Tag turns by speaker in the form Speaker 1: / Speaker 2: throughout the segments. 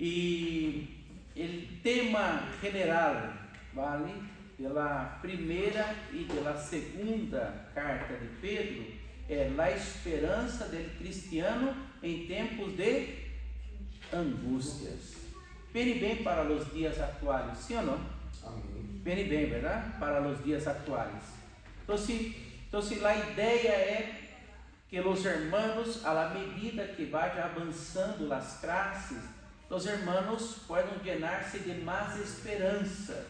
Speaker 1: E o tema general, vale, da primeira e da segunda carta de Pedro é a esperança do cristiano em tempos de angústias. Bem bem para os dias atuais, sim ou não?
Speaker 2: Amém.
Speaker 1: Bem bem, verdade? Para os dias atuais. Então, a ideia é que os hermanos, à medida que vaya avançando as classes, os hermanos podem llenar-se de mais esperança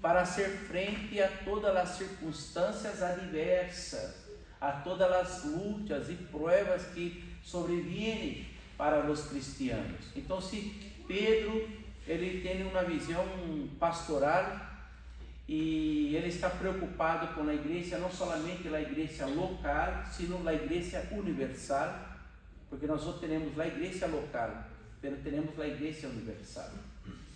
Speaker 1: para ser frente a todas as circunstâncias adversas, a todas as lutas e pruebas que sobrevêm para os cristianos. Então, Pedro, ele tem uma visão pastoral e ele está preocupado com a igreja, não somente a igreja local, sino a igreja universal, porque nós não temos a igreja local, mas temos a igreja universal.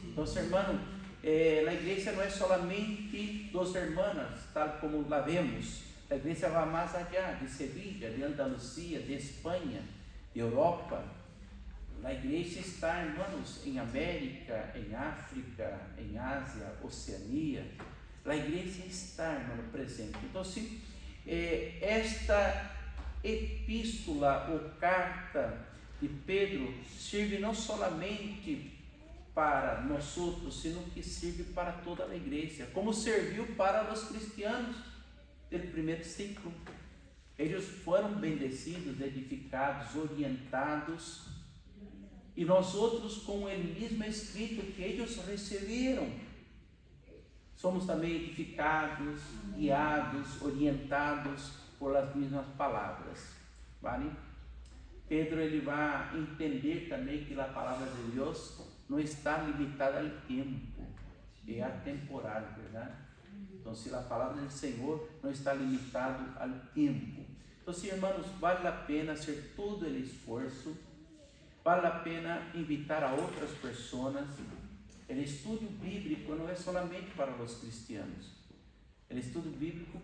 Speaker 1: Então, hermano, a igreja não é solamente dos hermanos, tal como la vemos. A igreja vai mais allá, de Sevilha, de Andalucía, de Espanha, de Europa. A igreja está, irmãos, em América, em África, em Ásia, Oceania. A igreja está, irmão, presente. Então, esta epístola ou carta de Pedro serve não somente para nós outros, sino que serve para toda a igreja, como serviu para os cristianos do primeiro ciclo. Eles foram bendecidos, edificados, orientados, e nós outros com o mesmo escrito que eles receberam, somos também edificados, guiados, orientados por as mesmas palavras, vale? Pedro, ele vai entender também que a palavra de Deus não está limitada ao tempo, é atemporal, verdade? Então, se a palavra do Senhor não está limitada ao tempo. Então, irmãos, vale a pena hacer todo o esforço, vale a pena invitar a outras pessoas. O estudo bíblico não é somente para os cristianos. O estudo bíblico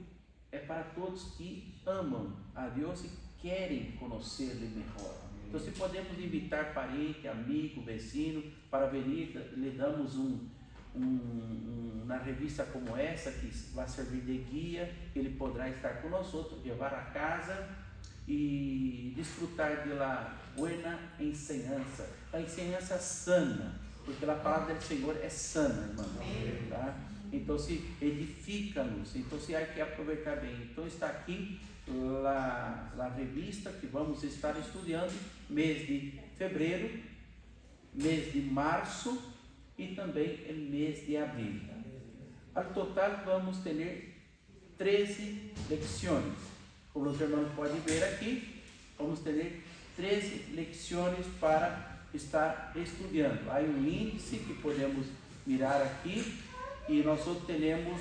Speaker 1: é para todos que amam a Deus e querem conhecê-lo melhor. Então, se podemos invitar parente, amigo, vecino para venir, lhe damos uma revista como essa que vai servir de guia, ele poderá estar conosco, levar a casa e desfrutar de la buena enseñanza, a enseñanza sana, porque a palavra do Senhor é sana, irmão, tá? Então, edifica-nos, então há que aproveitar bem. Então, está aqui a revista que vamos estar estudando, mês de fevereiro, mês de março e também o mês de abril. Ao total vamos ter 13 leções. Como os irmãos podem ver aqui, vamos ter 13 leções para estar estudando. Há um índice que podemos mirar aqui e nós temos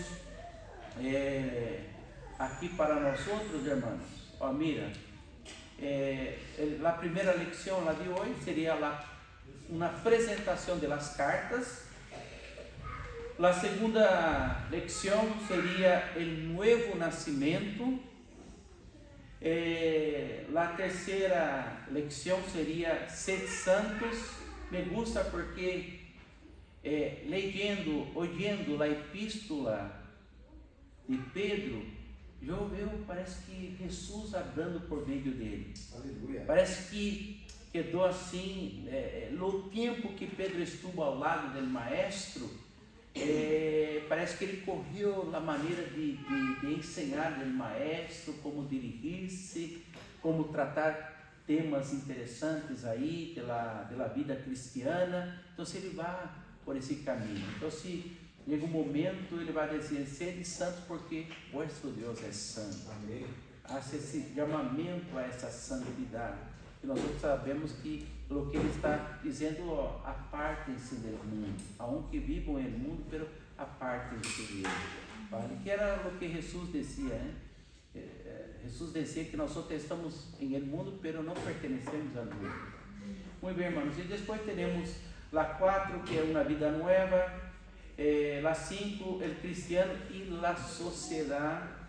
Speaker 1: aqui para nós outros, irmãos. Ó, mira, a primeira leção lá de hoje seria uma apresentação das cartas. A segunda leção seria o novo nascimento. A terceira leção seria ser santos. Me gusta porque oyendo a epístola de Pedro, eu parece que Jesus andando por meio dele.
Speaker 2: Aleluia.
Speaker 1: Parece que quedou assim, no tempo que Pedro estuvo ao lado do maestro, parece que ele correu a maneira de ensinar do maestro, como dirigir-se, como tratar temas interessantes aí pela vida cristiana. Então, se ele vai por esse caminho, então se chega um momento, ele vai dizer: sede santos porque vosso Deus é santo.
Speaker 2: Amém.
Speaker 1: Há esse chamamento a essa santidade. E nós sabemos que o que ele está dizendo, apartem-se do mundo, aunque vivam no mundo, pero apartem-se dele. Vale? Que era o que Jesus dizia, né? Jesus dizia que nós estamos em el mundo, pero não pertenecemos ao mundo. Muito bem, irmãos. E depois teremos a 4, que é uma vida nova, a 5, o cristiano e a sociedade.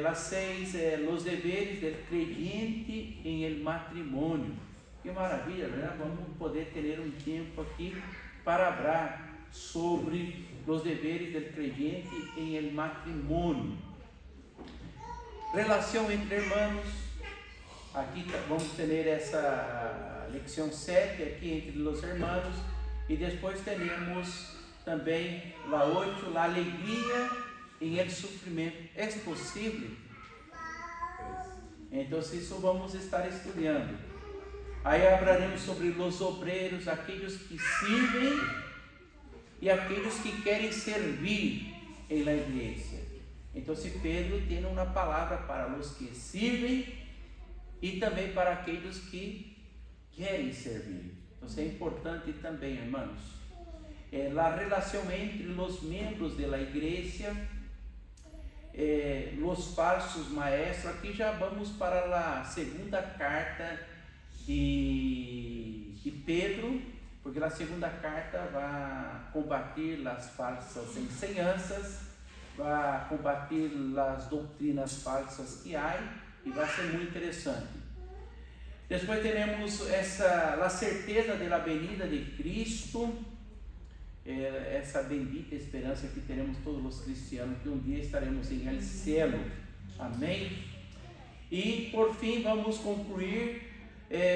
Speaker 1: A 6, os deveres do creyente em el matrimônio. Que maravilha, verdade? Vamos poder ter um tempo aqui para falar sobre os deveres do creyente em el matrimônio. Relação entre irmãos. Aqui vamos ter essa lição 7 aqui entre os irmãos. E depois teremos também la 8, la alegria em el sofrimento. É possível? Então, isso vamos estar estudando. Aí falaremos sobre os obreiros, aqueles que servem e aqueles que querem servir em la igreja. Então, se Pedro tem uma palavra para os que servem e também para aqueles que querem servir. Então, isso é importante também, irmãos. A relação entre os membros da igreja, os falsos maestros. Aqui já vamos para a segunda carta de Pedro, porque a segunda carta vai combater as falsas ensinanças, vai combater as doutrinas falsas que há, e vai ser muito interessante. Depois teremos a certeza da venida de Cristo, essa bendita esperança que teremos todos os cristianos, que um dia estaremos em el cielo. Amém? E por fim vamos concluir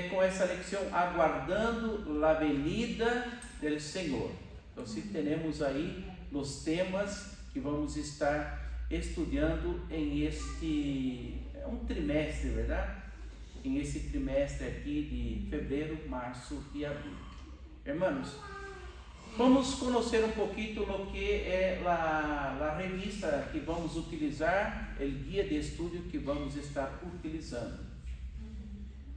Speaker 1: com essa lição, aguardando a venida do Senhor. Então, se teremos aí os temas que vamos estar estudando em este trimestre, verdade? Em esse trimestre aqui de fevereiro, março e abril. Irmãos, vamos conhecer um pouquinho do que é a revista que vamos utilizar, o guia de estudo que vamos estar utilizando.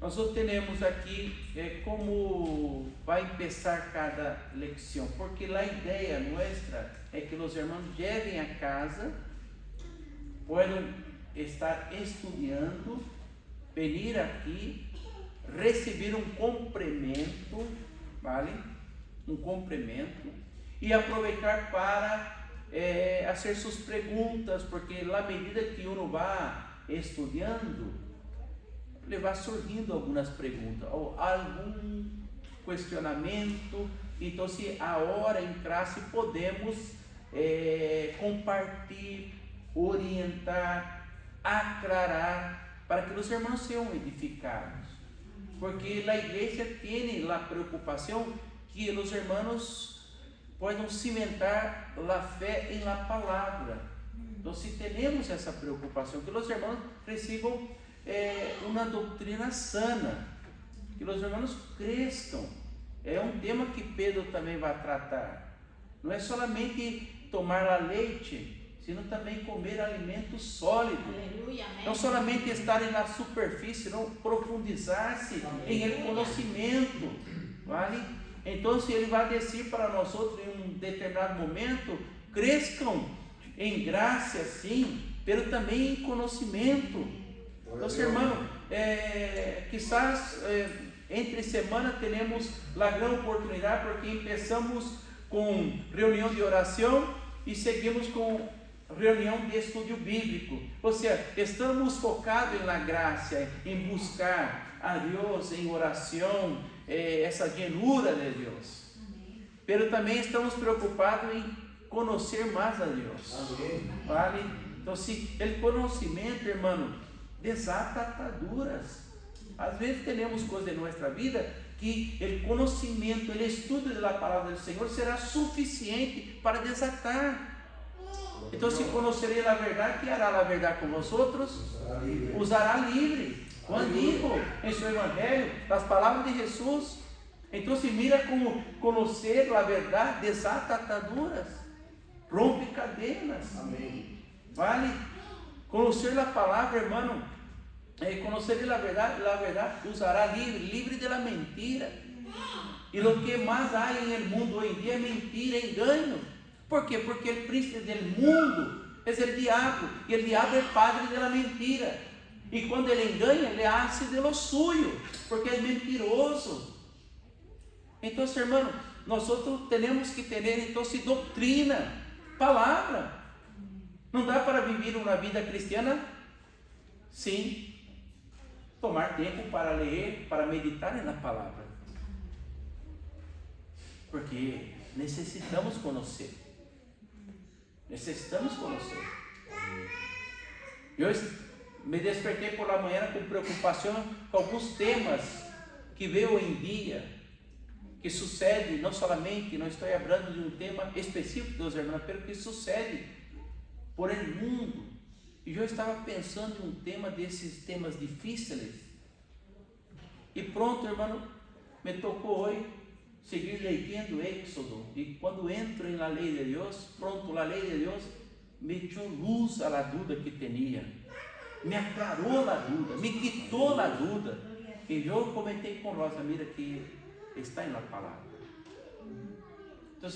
Speaker 1: Nós temos aqui como vai começar cada lição, porque a ideia nossa é que os irmãos levem a casa, possam estar estudando, vir aqui, receber um complemento, vale? Um complemento, e aproveitar para fazer suas perguntas, porque à medida que uno vai estudando, ele vai surgindo algumas perguntas, ou algum questionamento. Então, se a hora em classe podemos compartilhar, orientar, aclarar, para que os irmãos sejam edificados, porque a igreja tem a preocupação que os irmãos possam cimentar a fé em la palavra. Então, se temos essa preocupação, que os irmãos recebam uma doutrina sana, que os irmãos cresçam. É um tema que Pedro também vai tratar. Não é somente tomar a leite, sino também comer alimento sólido.
Speaker 2: Aleluia,
Speaker 1: não somente estar na superfície, não profundizar-se em el conhecimento, vale? Então, se ele vai descer para nós outros em um determinado momento, cresçam em graça, sim, mas também em conhecimento. Então, irmão, quizás entre semana teremos a grande oportunidade, porque começamos com reunião de oração e seguimos com reunião de estudo bíblico. Ou seja, estamos focados na graça, em buscar a Deus em oração, essa llenura de Deus. Mas também estamos preocupados em conhecer mais a Deus. Vale? Então, se o conhecimento, irmão, desata ataduras. Às vezes temos coisas em nossa vida que o conhecimento, o estudo da palavra do Senhor será suficiente para desatar. Então, se conhecerei a verdade, que hará a verdade com vosotros? Usará livre. Juan dijo em seu evangelho as palavras de Jesus. Então, se mira como conhecer a verdade desata ataduras, rompe cadenas.
Speaker 3: Amém.
Speaker 1: Vale? Conhecer a palavra, irmão, conhecer a verdade usará livre de la mentira. E o que mais há em el mundo hoje em dia é mentira, engano. ¿Por quê? Porque o príncipe del mundo é o diabo, e o diabo é padre de la mentira. E quando ele engana, ele hace de lo suyo, porque é mentiroso. Então, irmão, nós temos que ter então doutrina, palavra. Não dá para viver uma vida cristiana? Sim. tomar tempo para ler, para meditar na palavra. Porque necessitamos conhecer. Necessitamos conhecer. Eu me despertei por la manhã com preocupação com alguns temas que veio em dia, que sucede, não somente, não estou falando de um tema específico dos irmãos, mas que sucede por el mundo. E eu estava pensando em um tema desses temas difíceis. E pronto, irmão, me tocou hoje seguir leyendo Éxodo. E quando entro na lei de Deus, pronto, a lei de Deus me dio luz a la dúvida que tinha, me aclarou a dúvida, me quitou a dúvida. E eu comentei com Rosa, mira que está na palavra. Então,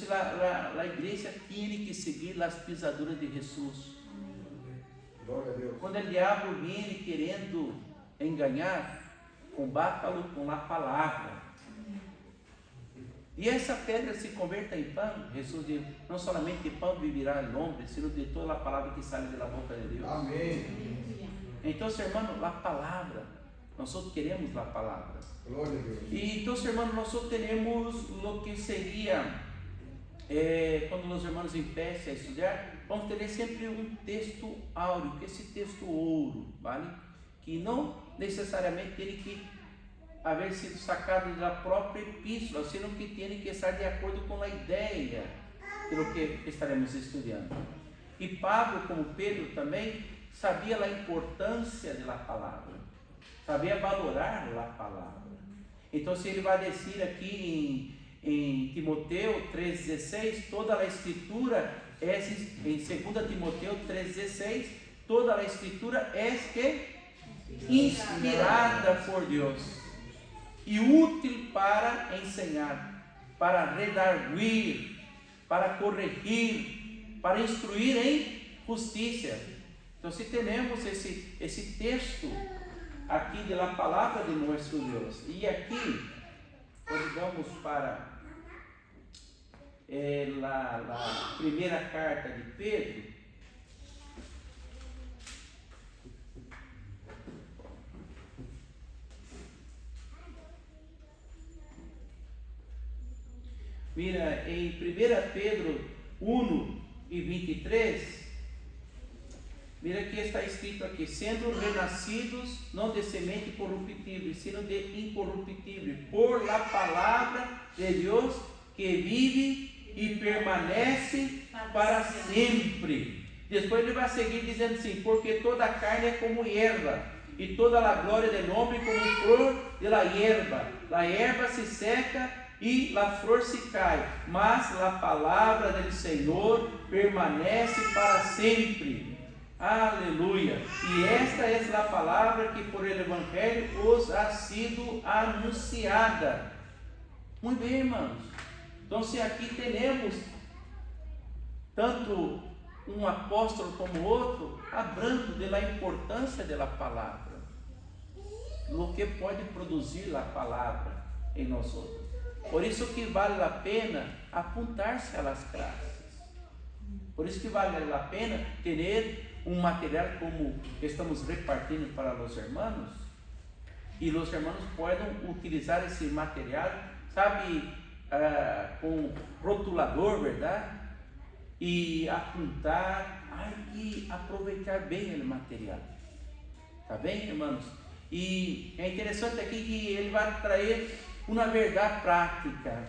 Speaker 1: a igreja tem que seguir as pisaduras de Jesus. Quando o diabo vem querendo enganar, combata-lo com a palavra. E essa pedra se converta em pão. Jesus diz, não somente de pão vivirá o homem, sino de toda a palavra que sai da boca de Deus.
Speaker 2: Amém.
Speaker 1: Então, irmão, a palavra, nós só queremos a palavra.
Speaker 2: Glória a Deus.
Speaker 1: E então, irmão, nós só teremos o que seria, quando os irmãos empiecem a estudar, vamos ter sempre um texto áureo, que esse texto ouro, vale? Que não necessariamente tem que haver sido sacado da própria epístola, sino que tem que estar de acordo com a ideia do que estaremos estudando. E Pablo, como Pedro também, sabia a importância da palavra, sabia valorar a palavra. Então, se ele vai dizer aqui em Timoteu 3,16, toda a escritura é, em 2 Timoteu 3,16, toda a escritura é que inspirada por Deus e útil para ensinar, para redarguir, para corrigir, para instruir em justiça. Então, se temos esse texto aqui da palavra de nosso Deus, e aqui, quando vamos para a primeira carta de Pedro, mira, em 1 Pedro 1:23, mira que está escrito aqui, sendo renascidos não de semente corruptível, sino de incorruptível, por la palavra de Deus que vive e permanece para sempre. Depois ele vai seguir dizendo assim, porque toda a carne é como erva, e toda a glória del homem como flor de la hierba. La erva se seca e a flor se cai, mas a palavra do Senhor permanece para sempre. Aleluia. E esta é a palavra que por el Evangelho os ha sido anunciada. Muito bem, irmãos. Então, se aqui temos tanto um apóstolo como outro, hablando da importância da palavra, o que pode produzir a palavra em nós outros. Por isso que vale a pena apuntar-se às classes. Por isso que vale a pena ter um material como estamos repartindo para os irmãos, e os irmãos podem utilizar esse material, sabe, com rotulador, verdade? E apontar, e aproveitar bem o material. Tá bem, irmãos? E é interessante aqui que ele vai trazer uma verdade prática.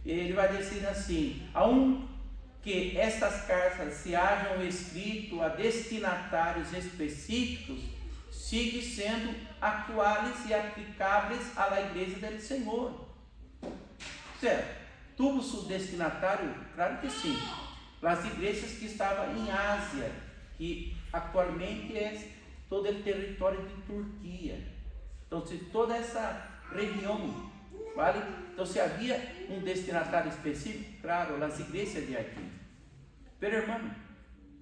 Speaker 1: Ele vai dizer assim, aunque estas cartas se hajam escrito a destinatários específicos, sigue sendo atuais e aplicáveis à igreja do Senhor. Certo? Tuvo seu destinatário? Claro que sim. As igrejas que estavam em Ásia, que atualmente é todo o território de Turquia. Então, se toda essa região, vale? Então, se havia um destinatário específico, claro, as igrejas de aqui. Pero, irmão,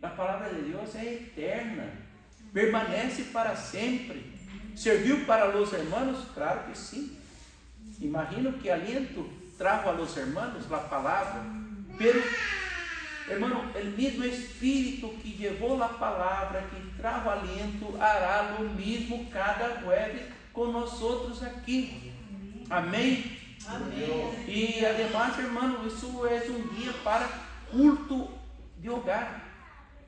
Speaker 1: a palavra de Deus é eterna, permanece para sempre. Serviu para os irmãos? Claro que sim. Imagino que aliento trajo a los hermanos a palavra, pero, hermano, el mismo Espírito que levou a palavra, que trajo aliento, hará lo mismo cada jueves com nós outros aqui. Amém?
Speaker 2: Amém.
Speaker 1: E además, irmão, isso é um guia para culto de hogar.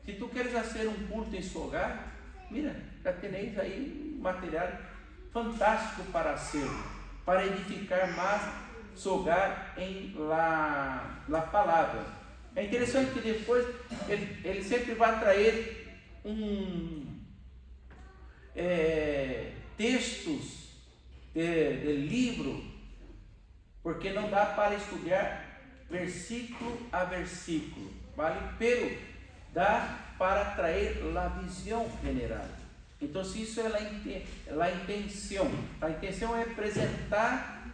Speaker 1: Se tu queres fazer um culto em seu hogar, mira, já tenéis aí um material fantástico para hacerlo, para edificar mais seu hogar em la palavra. É interessante que depois ele sempre vai trazer textos de livro, porque não dá para estudar versículo a versículo, vale? Pero dá para trazer a visão general. Então, isso é a intenção. A intenção é apresentar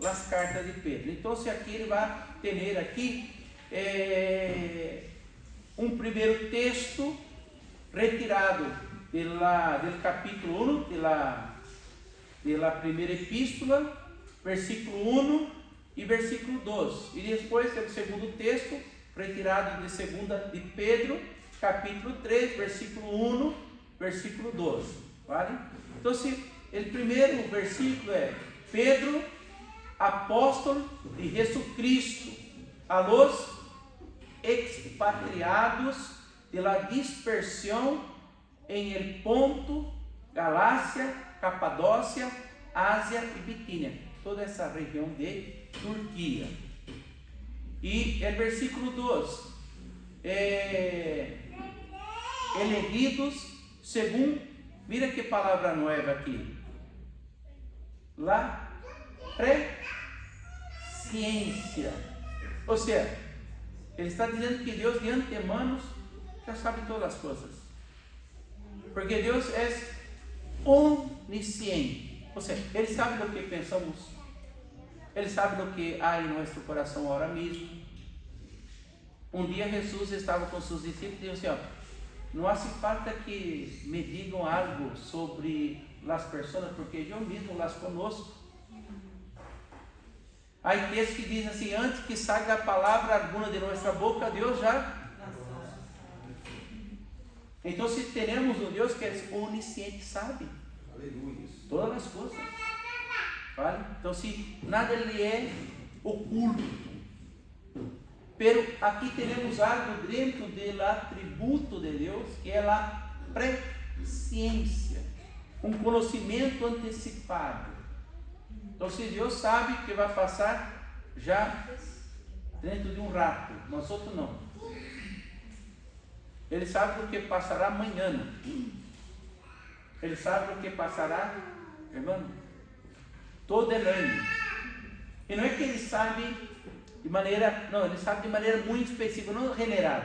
Speaker 1: as cartas de Pedro. Então, aqui ele vai ter aqui um primeiro texto retirado do capítulo 1 da primeira epístola, versículo 1 e versículo 2. E depois o segundo texto retirado de 2 de Pedro, capítulo 3, versículo 1, versículo 12. Vale? Então, o primeiro versículo é: Pedro, apóstolo de Jesucristo, a los expatriados de la dispersión en el Ponto, Galácia, Capadócia, Ásia e Bitínia, toda essa região de Turquia. E o versículo 2: elegidos segundo, mira que palavra nova aqui, la presciência. Ou seja, ele está dizendo que Deus de antemano já sabe todas as coisas, porque Deus é onisciente. Ou seja, Ele sabe do que pensamos, Ele sabe do que há em nosso coração agora mesmo. Um dia Jesus estava com seus discípulos e disse assim: não hace falta que me digam algo sobre as pessoas, porque eu mesmo as conosco. Há textos que dizem assim: antes que saia a palavra alguma de nossa boca, Deus já. Então, se teremos um Deus que é onisciente, sabe todas as coisas, vale? Então, se nada lhe é oculto. Pero aqui teremos algo dentro do atributo de Deus, que é a presciência, um conhecimento antecipado. Então, se Deus sabe que vai passar já dentro de um rato, nós outros não. Ele sabe do que passará amanhã. Ele sabe do que passará, irmão, todo ano. E não é que ele sabe de maneira, não, ele sabe de maneira muito específica, não general.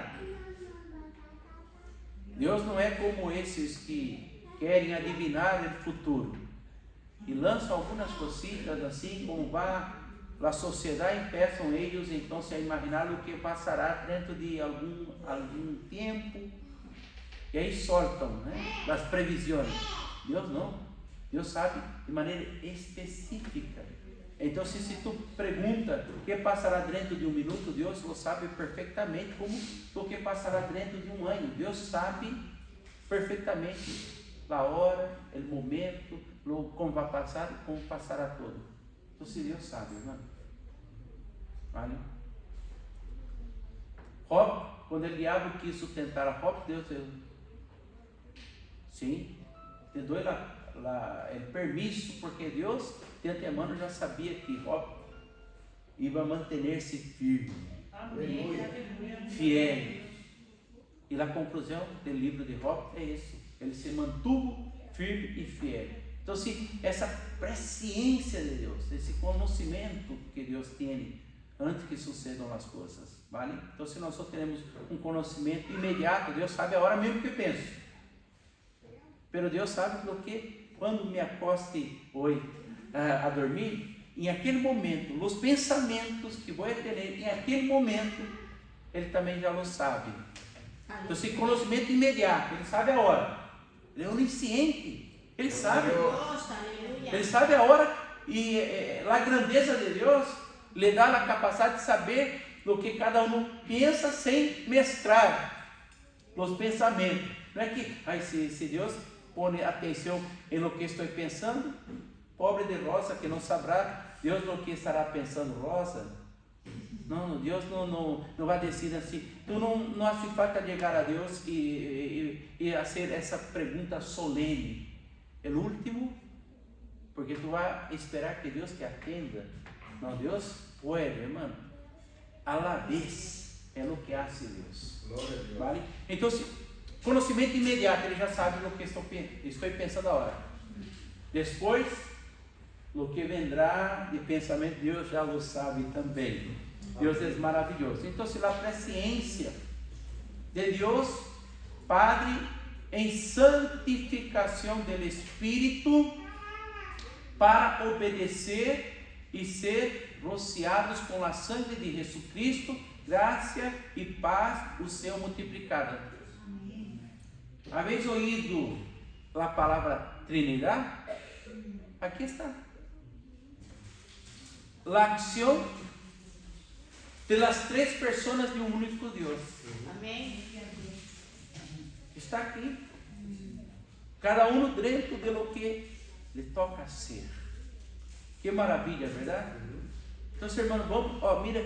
Speaker 1: Deus não é como esses que querem adivinhar o futuro e lançam algumas cositas assim, como vai a sociedade, empeçam eles então a imaginar o que passará dentro de algum tempo, e aí soltam, né, as previsões. Deus não, Deus sabe de maneira específica. Então, se tu pergunta o que passará dentro de um minuto, Deus lo sabe perfeitamente, como o que passará dentro de um ano. Deus sabe perfeitamente a hora, o momento, como vai passar e como passará todo. Então, se Deus sabe, irmão. Vale? Job, quando o diabo quis sustentar a Job, Deus deu. Sim, te dou o permisso, porque Deus de antemano já sabia que Job ia manter-se firme, fiel. E a conclusão do livro de Job é isso: ele se mantuvo firme e fiel. Então, essa presciência de Deus, esse conhecimento que Deus tem antes que sucedam as coisas, vale? Então, se nós só teremos um conhecimento imediato, Deus sabe a hora mesmo que penso. Pero Deus sabe do que quando me acoste hoje a dormir, em aquele momento, os pensamentos que vou ter em aquele momento, Ele também já lo sabe. Então, esse conhecimento imediato, Ele sabe a hora. Ele é onisciente, Ele sabe. Ele sabe a hora, e a grandeza de Deus lhe dá a capacidade de saber o que cada um pensa sem mestrar os pensamentos. Não é que, se Deus põe atenção em lo que estou pensando? Pobre de Rosa, que não saberá Deus no que estará pensando Rosa. Não, Deus não vai dizer assim. Tu não hace falta chegar a Deus e fazer essa pergunta solene. O último, porque tu vai esperar que Deus te atenda. Não, Deus pode, irmão. A la vez é o que hace Deus. Vale? Então, conhecimento imediato, ele já sabe o que estou pensando agora. Depois, o que vendrá de pensamento, Deus já o sabe também. Deus é maravilhoso. Então, se a presciência de Deus, Padre, em santificação do Espírito, para obedecer e ser rociados com a sangue de Jesus Cristo, graça e paz o seu multiplicada. Habéis ouído a palavra Trinidade? Aqui está. La acción de las tres personas de un único Dios.
Speaker 2: Amém.
Speaker 1: Está aqui. Cada um dentro de lo que lhe toca ser. Que maravilha, verdade? Então, irmão, vamos, mira,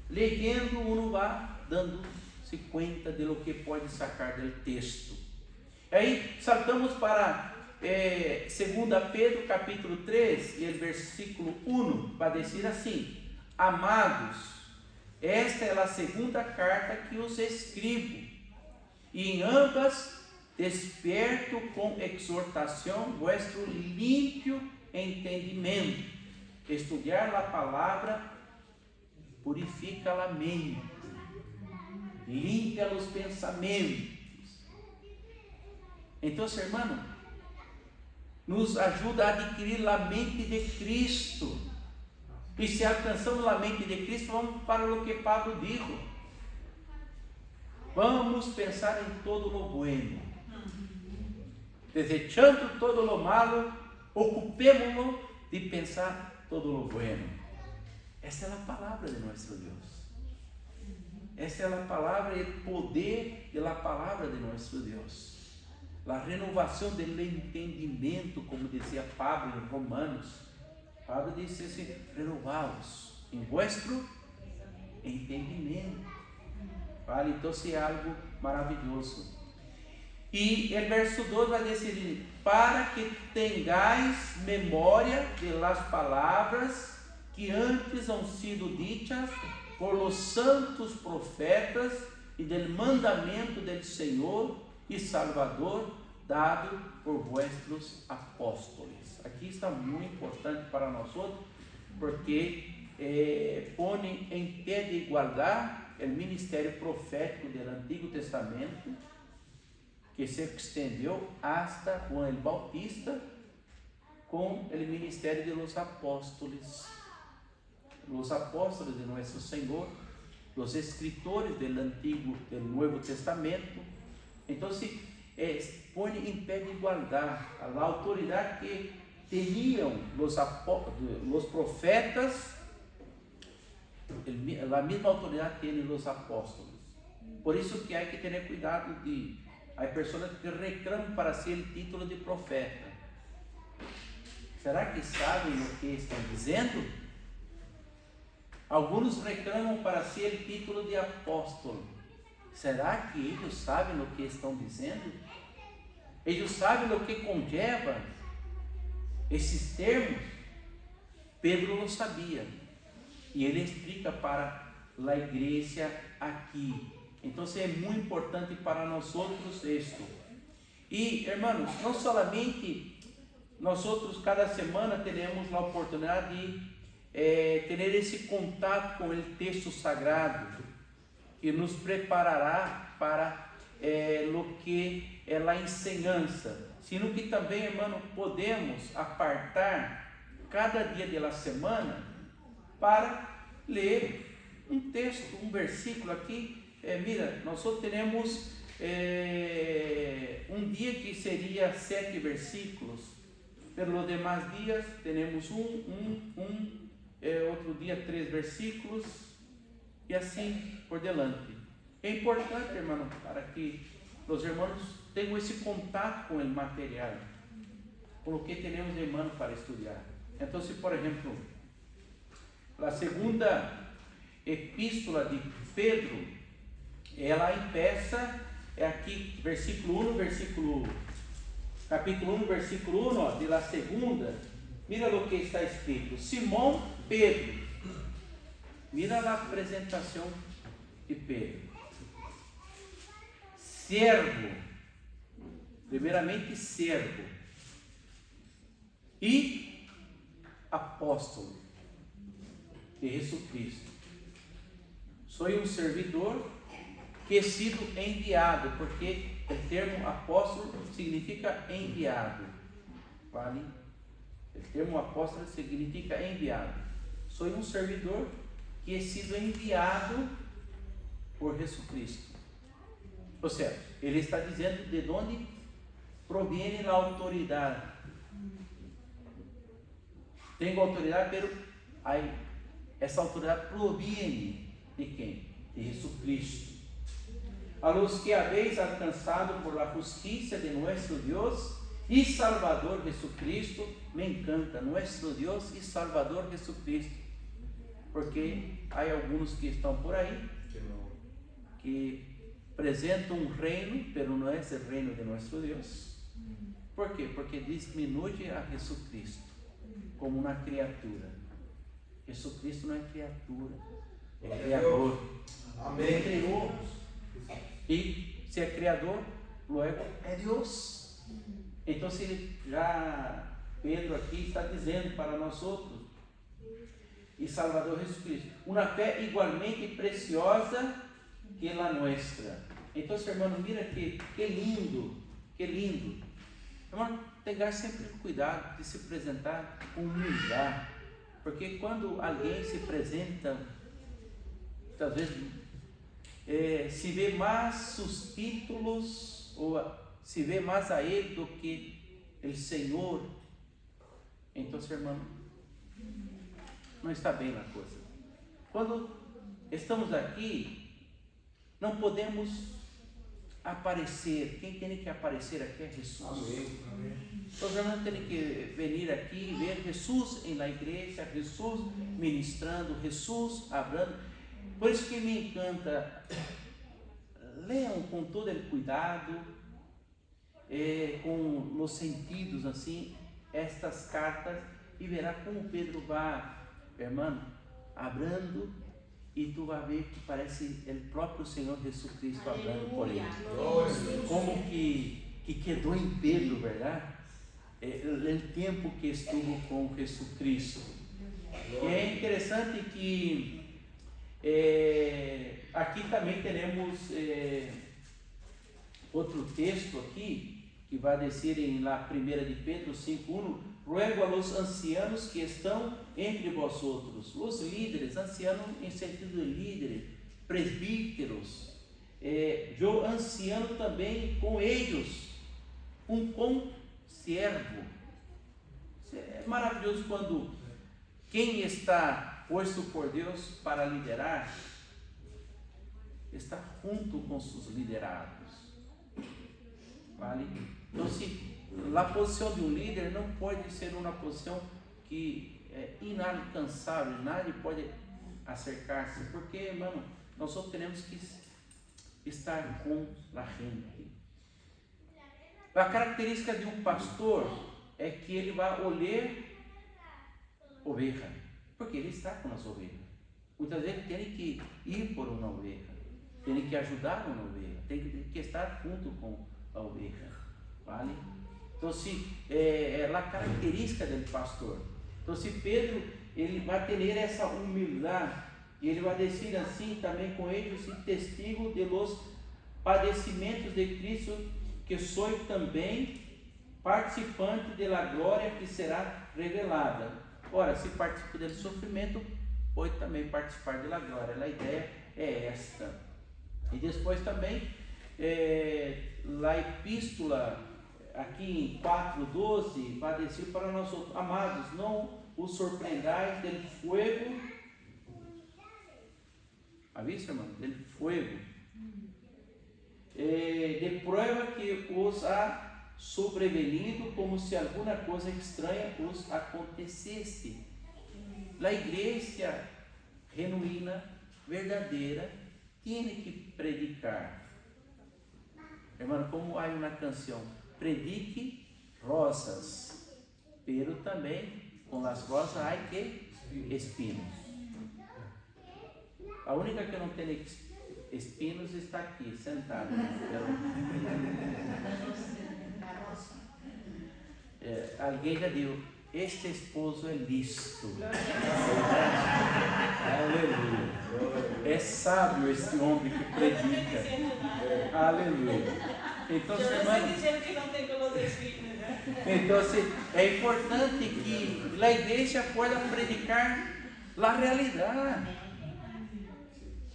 Speaker 1: lendo, uno vai dando-se conta de lo que pode sacar do texto. Aí, saltamos para 2 Pedro, capítulo 3, e o versículo 1, para dizer assim: Amados, esta é a segunda carta que os escrevo, e em ambas desperto com exortação vuestro limpio entendimento. Estudar a palavra purifica a mente, limpa os pensamentos. Então, irmão, nos ajuda a adquirir a mente de Cristo. E se alcançamos a mente de Cristo, vamos para o que Pablo disse: vamos pensar em todo lo bueno, desechando todo lo malo, ocupémonos de pensar todo lo bueno. Essa é a palavra de nosso Deus. Essa é a palavra e o poder da palavra de nosso Deus. A renovação do entendimento, como dizia Pablo em Romanos. Pablo disse assim: renovaos em vuestro entendimento. Vale? Então, é algo maravilhoso. E o verso 2 vai dizer: para que tenhais memória de las palavras que antes han sido dichas por los santos profetas e del mandamento del Senhor e Salvador dado por vuestros apóstolos. Aqui está muito importante para nós outros, porque põe em pé de igualdade o ministério profético do Antigo Testamento, que se estendeu hasta Juan el Bautista, com o ministério de los apóstolos. Os apóstolos de nosso Senhor, os escritores do Antigo e do Novo Testamento. Então, se põe em pé de igualdade a autoridade que tinham os profetas, a mesma autoridade que têm os apóstolos. Por isso que há que ter cuidado de... Há pessoas que reclamam para si o título de profeta. Será que sabem o que estão dizendo? Alguns reclamam para si o título de apóstolo. Será que eles sabem o que estão dizendo? Eles sabem o que conlleva esses termos? Pedro não sabia. E ele explica para a igreja aqui. Então, é muito importante para nós outros isto. E, irmãos, não somente nós outros, cada semana teremos a oportunidade de ter esse contato com o texto sagrado, que nos preparará para o que é a ensinança, sino que também, irmão, podemos apartar cada dia da semana para ler um texto, um versículo aqui. Mira, nós só teremos um dia que seria 7 versículos, pelos demais dias teremos outro dia 3 versículos, e assim por diante. É importante, irmão, para que os irmãos tengo esse contato com o material, com o que temos em mano para estudar. Então, se por exemplo, a segunda epístola de Pedro, ela empieza aqui, capítulo 1, versículo 1, ó, de la segunda, mira o que está escrito: Simão Pedro, mira a apresentação de Pedro, servo, primeiramente servo, e apóstolo de Jesucristo. Sou um servidor que he sido enviado, porque o termo apóstolo significa enviado, vale? O termo apóstolo significa enviado. Sou um servidor que he sido enviado por Jesucristo. Ou seja, ele está dizendo de onde provém a autoridade. Tenho autoridade, mas essa autoridade provém de quem? De Jesucristo. A los que habéis alcançado por la justicia de nuestro Dios y Salvador Jesucristo. Me encanta, nuestro Dios y Salvador Jesucristo, porque há alguns que estão por aí que apresentam um reino, mas não é o reino de nosso Deus. Por quê? Porque diminui a Jesucristo como uma criatura. Jesucristo não é criatura, é Criador.
Speaker 2: Amém.
Speaker 1: Ele criou. E se é Criador, logo é Deus. Então, se já Pedro aqui está dizendo para nós outros, e Salvador Jesucristo, uma fé igualmente preciosa que a nossa. Então, irmão, mira que lindo, que lindo. Irmão, tenha sempre cuidado de se apresentar com humildade, porque quando alguém se apresenta, talvez se vê mais os títulos, ou se vê mais a ele do que o Senhor, então, irmão, não está bem na coisa. Quando estamos aqui, não podemos aparecer. Quem tem que aparecer aqui é Jesus.
Speaker 2: Amém.
Speaker 1: Nós não temos que vir aqui e ver Jesus na igreja, Jesus ministrando, Jesus hablando. Por isso que me encanta, leiam com todo o cuidado, com os sentidos assim, estas cartas, e verá como Pedro vai, irmão, abrindo, e tu vai ver que parece o próprio Senhor Jesus Cristo falando por ele. Como que quedou em Pedro, verdade? O tempo que estuvo com Jesus Cristo. E é interessante que aqui também temos outro texto aqui, que vai descer em la 1 de Pedro 5:1, ruego a los ancianos que estão entre vosotros, os líderes, ancianos em sentido de líderes, presbíteros, eu anciano também com eles, um conservo. É maravilhoso quando quem está posto por Deus para liderar, está junto com seus liderados, vale? Então, se a posição de um líder não pode ser uma posição que é inalcançável, nadie pode acercar-se, porque, irmão, nós só temos que estar com a gente. A característica de um pastor é que ele vai olhar ovelha, porque ele está com as ovelhas. Muitas vezes tem que ir por uma ovelha, tem que ajudar uma ovelha, tem que estar junto com a ovelha, vale? Então, se é a característica do pastor. Então, se Pedro ele vai ter essa humildade, e ele vai dizer assim também com eles, testigo de los padecimentos de Cristo, que sou também participante da glória que será revelada. Ora, se participa do sofrimento, pode também participar da glória. A ideia é esta. E depois também, a epístola, aqui em 4:12, vai dizer para nós, amados, não os surpreendais del fuego. ¿Ha visto, irmão? Del fuego. de prueba que os ha sobrevenido como se alguma coisa estranha os acontecesse. A igreja genuína, verdadeira, tem que predicar. Hermano, como há uma canção, predique rosas, pero também com as rosas há que espinos. A única que não tem espinos está aqui, sentada. Alguém já deu, este esposo é listo. Aleluia. É sábio esse homem que predica. Aleluia. Então, é importante que a igreja possa predicar a realidade.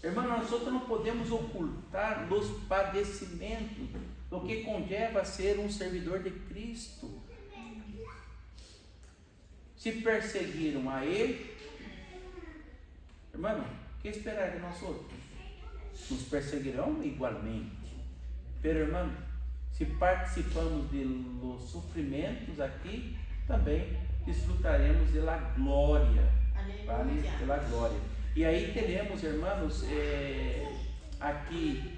Speaker 1: Irmão, nós não podemos ocultar os padecimentos do que conlleva ser um servidor de Cristo. Se perseguiram a ele, irmão, o que esperar de nós outros? Nos perseguirão igualmente. Pero, irmão, se participamos dos sofrimentos aqui, também desfrutaremos da glória. Vale? Pela glória. E aí teremos, irmãos, aqui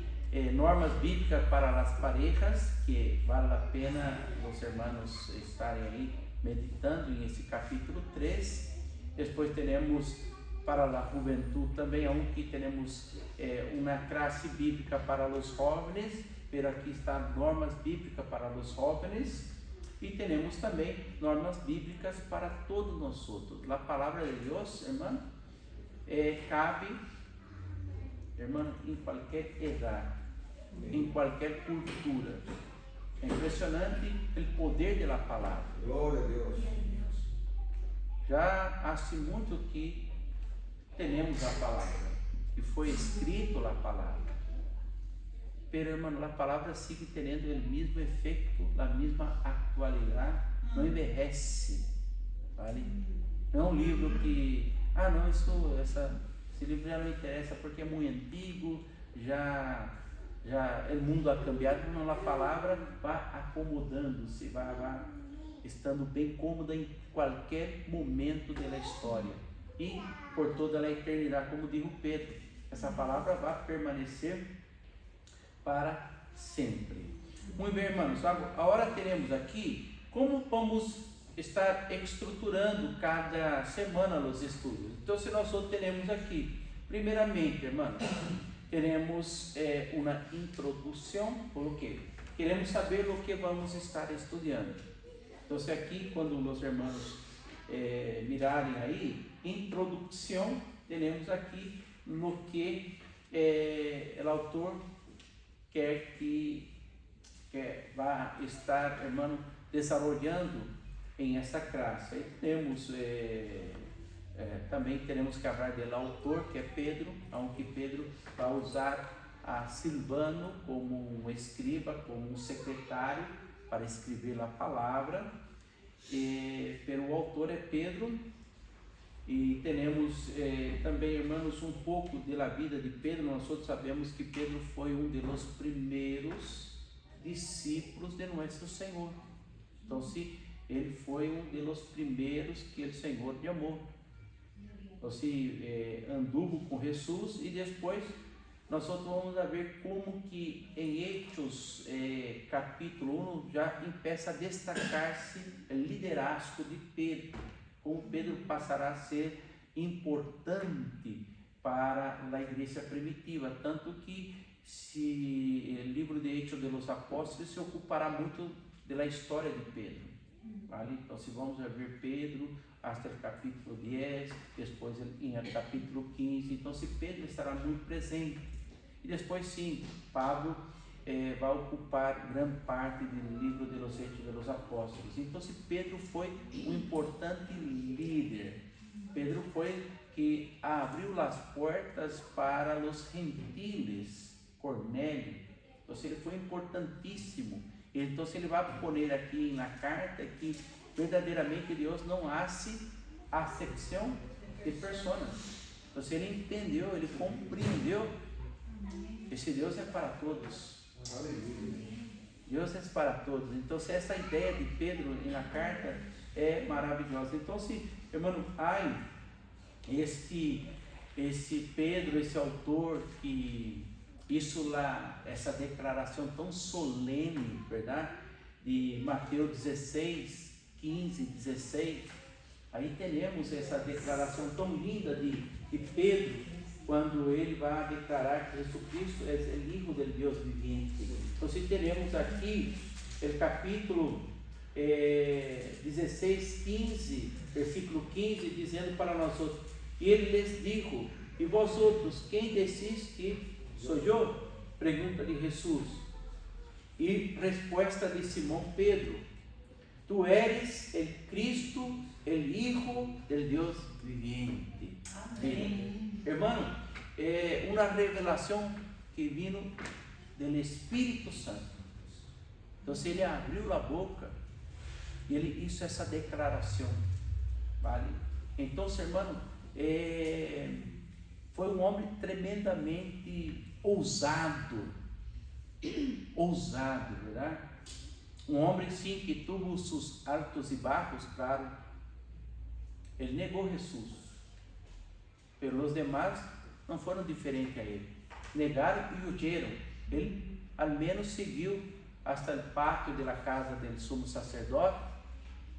Speaker 1: normas bíblicas para as parejas, que vale a pena os irmãos estarem aí meditando em esse capítulo 3. Depois teremos para a juventude também, onde teremos uma classe bíblica para os jovens, pero aqui está normas bíblicas para os jovens, e teremos também normas bíblicas para todos nós outros. A palavra de Deus, irmão, cabe, irmão, em qualquer idade, em qualquer cultura. É impressionante o poder da palavra.
Speaker 2: Glória a Deus.
Speaker 1: Já há muito que temos a palavra, e foi escrito a palavra. Pero, irmão, a palavra sigue tendo o mesmo efeito, a mesma atualidade, não envelhece, vale? Não é um livro que, não, esse livro já não interessa porque é muito antigo, já o mundo ha cambiado. Não, a palavra vai acomodando-se, vai estando bem cômoda em qualquer momento da história e por toda a eternidade, como diz Pedro. Essa palavra vai permanecer para sempre. Muito bem, irmãos, agora teremos aqui como vamos estar estruturando cada semana os estudos. Então, se nós teremos aqui, primeiramente, irmãos, teremos uma introdução, por quê? Queremos saber o que vamos estar estudando. Então, se aqui, quando os irmãos mirarem aí, introdução, teremos aqui no que o autor quer que vá estar, irmão, desenvolvendo em essa classe. Aí temos também teremos que falar do autor, que é Pedro, onde Pedro vai usar a Silvano como um escriba, como um secretário para escrever a palavra. Pero o autor é Pedro. E teremos também, irmãos, um pouco da vida de Pedro. Nós todos sabemos que Pedro foi um dos primeiros discípulos de nosso Senhor. Então, se ele foi um dos primeiros que o Senhor chamou. Então, se anduvo com Jesus, e depois nós vamos ver como que em Hechos capítulo 1 já começa a destacar-se o liderazgo de Pedro. Como Pedro passará a ser importante para a igreja primitiva, tanto que se o livro de Hechos dos Apóstolos se ocupará muito da história de Pedro, vale? Então, se vamos ver Pedro até o capítulo 10, depois em capítulo 15, então se Pedro estará muito presente, e depois sim, Pablo vai ocupar grande parte do livro de los Hechos de los Apóstolos. Então, se Pedro foi um importante líder, Pedro foi que abriu as portas para os gentiles, Cornélio. Então, ele foi importantíssimo. Então, ele vai pôr aqui na carta que verdadeiramente Deus não hace acepção de pessoas. Então, ele entendeu, ele compreendeu. Esse Deus é para todos.
Speaker 2: Aleluia.
Speaker 1: Deus é para todos. Então, se essa ideia de Pedro na carta é maravilhosa. Então, se, irmão, este Pedro, esse autor, que isso lá, essa declaração tão solene, verdade? De Mateus 16, 15, 16, aí teremos essa declaração tão linda de Pedro, quando ele vai declarar que Jesus Cristo é o Hijo del Deus viviente. Então, se teremos aqui o capítulo 16, 15, versículo 15, dizendo para nós outros: e ele lhes dijo: e vós outros, quem decís que sou eu? Pergunta de Jesus. E resposta de Simão Pedro: tu eres el Cristo, el Hijo del Deus viviente.
Speaker 3: Amém.
Speaker 1: Hermano, é uma revelação que vino do Espírito Santo. Então, se ele abriu a boca, ele hizo essa declaração, vale? Então, hermano, foi um homem tremendamente ousado, verdade? Um homem sim que teve seus altos e baixos, claro. Ele negou Jesus, mas os demais não foram diferentes a ele. Negaram e huyeron. Ele al menos seguiu hasta o pátio da casa do sumo sacerdote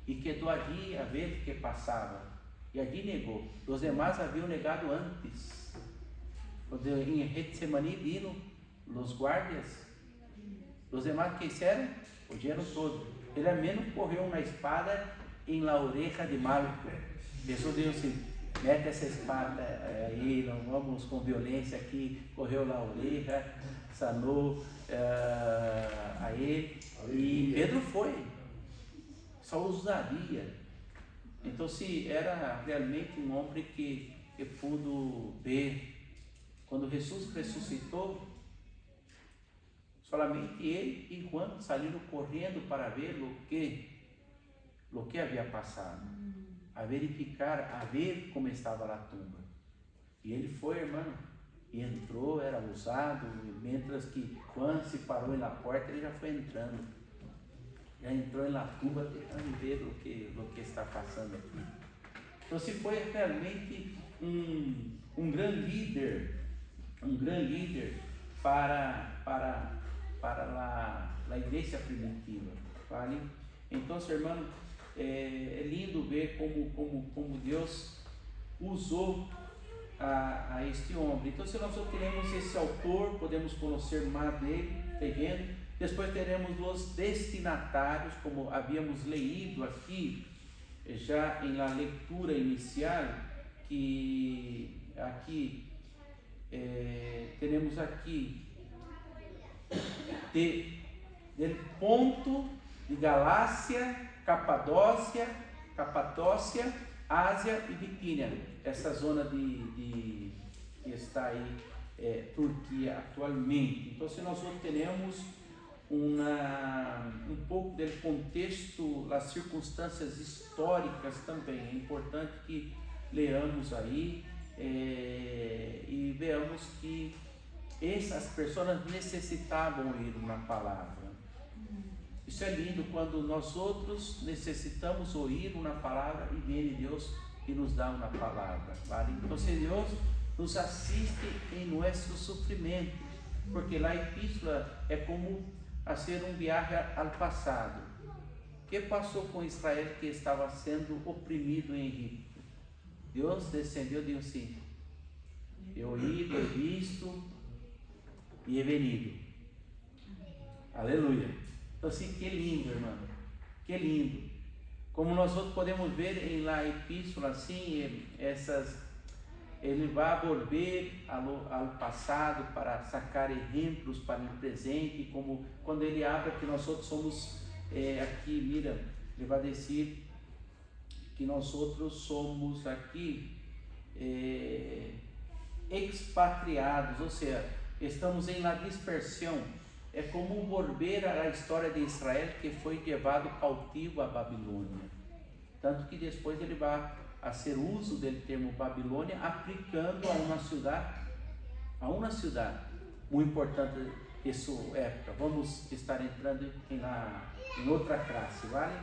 Speaker 1: e quedou ali a ver o que passava. E ali negou. Os demais haviam negado antes. Quando em Getsemani vino os guardas, os demais que fizeram? Huyeron todos. Ele al menos correu uma espada em la oreja de Marco. Jesus disse assim: mete essa espada aí, não vamos com violência aqui. Correu lá a oreja, sanou a ele. E Pedro foi, só ousadia. Então, se era realmente um homem que pudo ver, quando Jesus ressuscitou, somente ele e Juan saíram correndo para ver o que havia passado, a verificar, a ver como estava a tumba. E ele foi, irmão, e entrou, era ousado, mientras que Juan se parou na porta, ele já foi entrando. Já entrou na tumba tentando ver o que está passando aqui. Então, se foi realmente um grande líder para a igreja primitiva, vale? Então, irmão, é lindo ver como Deus usou a este homem. Então, se nós teremos esse autor, podemos conhecer mais dele, terreno. Depois teremos os destinatários, como havíamos lido aqui, já em la leitura inicial, que aqui teremos aqui del ponto de Galácia, Capadócia, Ásia e Bitínia, essa zona que está aí, Turquia atualmente. Então, se nós teremos um pouco do contexto, das circunstâncias históricas também, é importante que leamos aí e veamos que essas pessoas necessitavam ir na palavra. Isso é lindo quando nós outros necessitamos ouvir uma palavra e vem Deus e nos dá uma palavra, vale? Então, Deus nos assiste em nosso sofrimento, porque lá a epístola é como a ser um viagem ao passado. O que passou com Israel que estava sendo oprimido em Egito? Deus descendeu e disse assim: eu ido, he visto e he venido. Aleluia. Então, assim, que lindo, irmão, que lindo. Como nós outros podemos ver em la epístola, assim, ele vai volver ao passado para sacar exemplos para o presente, como quando ele abre que nós outros somos, aqui, mira, ele vai dizer que nós outros somos aqui expatriados, ou seja, estamos em la dispersão. É como volver à história de Israel, que foi levado cautivo à Babilônia. Tanto que depois ele vai a ser uso do termo Babilônia, aplicando a uma cidade muito importante essa época. Vamos estar entrando em outra classe, vale?